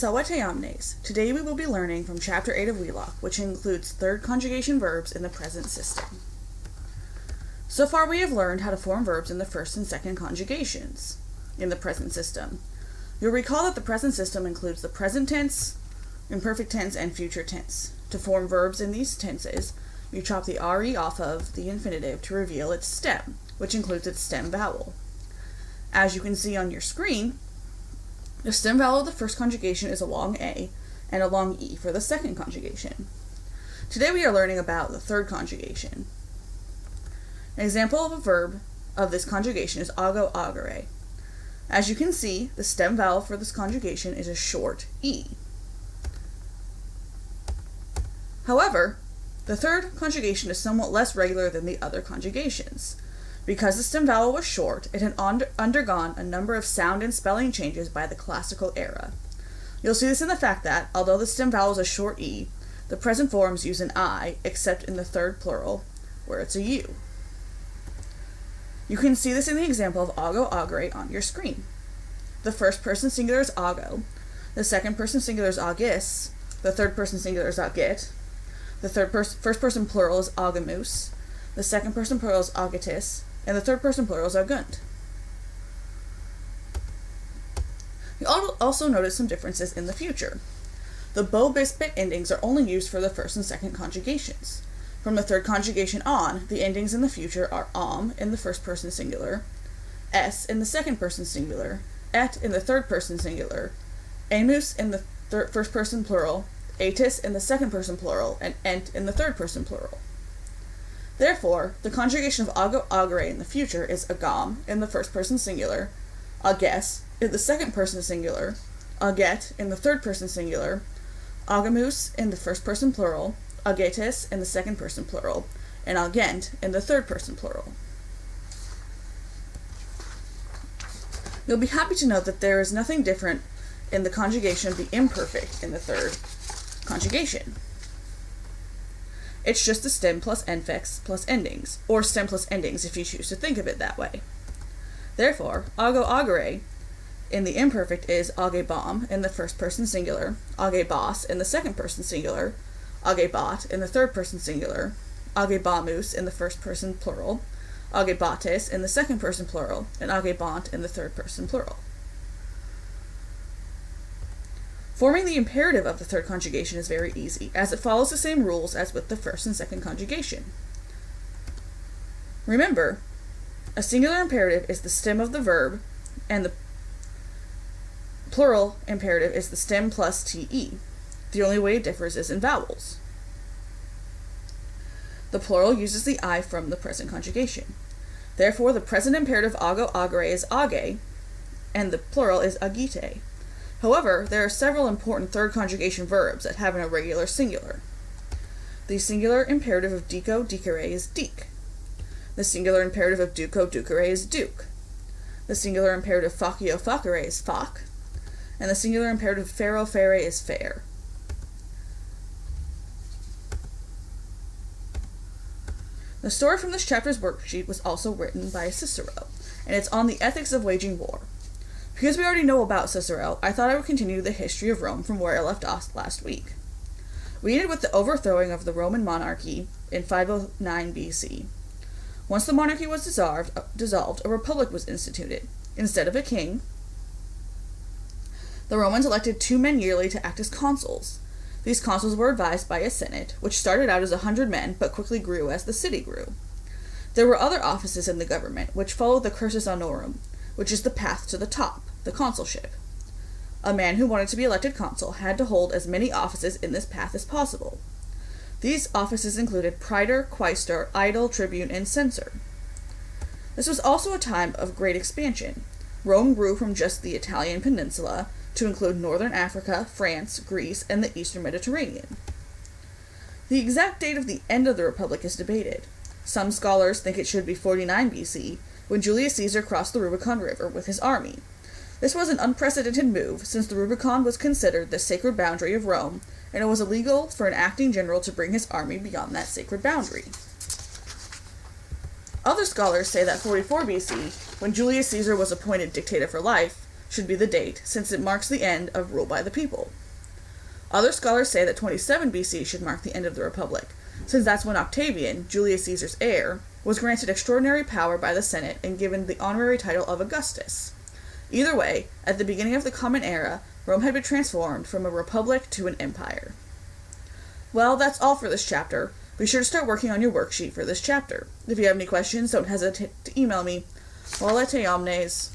Salvete omnes. Today we will be learning from Chapter 8 of Wheelock, which includes third conjugation verbs in the present system. So far we have learned how to form verbs in the first and second conjugations in the present system. You'll recall that the present system includes the present tense, imperfect tense, and future tense. To form verbs in these tenses, you chop the re off of the infinitive to reveal its stem, which includes its stem vowel. As you can see on your screen, the stem vowel of the first conjugation is a long A and a long E for the second conjugation. Today we are learning about the third conjugation. An example of a verb of this conjugation is ago agere. As you can see, the stem vowel for this conjugation is a short E. However, the third conjugation is somewhat less regular than the other conjugations. Because the stem vowel was short, it had undergone a number of sound and spelling changes by the classical era. You'll see this in the fact that, although the stem vowel is a short E, the present forms use an I, except in the third plural, where it's a U. You can see this in the example of ago agere on your screen. The first person singular is ago, the second person singular is agis, the third person singular is agit, the first person plural is agamus, the second person plural is agitis, and the third person plural is agunt. You'll also notice some differences in the future. The bo bis bit endings are only used for the first and second conjugations. From the third conjugation on, the endings in the future are in the first person singular, s in the second person singular, et in the third person singular, amus in the first person plural, atis in the second person plural, and ent in the third person plural. Therefore, the conjugation of ago agere in the future is agam in the first person singular, ages in the second person singular, aget in the third person singular, agamus in the first person plural, agetis in the second person plural, and agent in the third person plural. You'll be happy to note that there is nothing different in the conjugation of the imperfect in the third conjugation. It's just the stem plus infix plus endings, or stem plus endings if you choose to think of it that way. Therefore, ago agere in the imperfect is agebam in the first person singular, agebas in the second person singular, agebat in the third person singular, agebamus in the first person plural, agebatis in the second person plural, and agebant in the third person plural. Forming the imperative of the third conjugation is very easy, as it follows the same rules as with the first and second conjugation. Remember, a singular imperative is the stem of the verb, and the plural imperative is the stem plus te. The only way it differs is in vowels. The plural uses the I from the present conjugation. Therefore, the present imperative ago agere is age, and the plural is agite. However, there are several important third conjugation verbs that have an irregular singular. The singular imperative of dico dicere is dic. The singular imperative of duco ducere is duke. The singular imperative facio facere is fac. And the singular imperative fero fere is fair. The story from this chapter's worksheet was also written by Cicero, and it's on the ethics of waging war. Because we already know about Cicero, I thought I would continue the history of Rome from where I left off last week. We ended with the overthrowing of the Roman monarchy in 509 BC. Once the monarchy was dissolved, a republic was instituted. Instead of a king, the Romans elected 2 men yearly to act as consuls. These consuls were advised by a senate, which started out as 100 men but quickly grew as the city grew. There were other offices in the government, which followed the cursus honorum, which is the path to the top, the consulship. A man who wanted to be elected consul had to hold as many offices in this path as possible. These offices included praetor, quaestor, aedile, tribune, and censor. This was also a time of great expansion. Rome grew from just the Italian peninsula to include northern Africa, France, Greece, and the eastern Mediterranean. The exact date of the end of the Republic is debated. Some scholars think it should be 49 BC, when Julius Caesar crossed the Rubicon River with his army. This was an unprecedented move, since the Rubicon was considered the sacred boundary of Rome, and it was illegal for an acting general to bring his army beyond that sacred boundary. Other scholars say that 44 BC, when Julius Caesar was appointed dictator for life, should be the date, since it marks the end of rule by the people. Other scholars say that 27 BC should mark the end of the Republic, since that's when Octavian, Julius Caesar's heir, was granted extraordinary power by the Senate and given the honorary title of Augustus. Either way, at the beginning of the Common Era, Rome had been transformed from a republic to an empire. Well, that's all for this chapter. Be sure to start working on your worksheet for this chapter. If you have any questions, don't hesitate to email me. Volete omnes.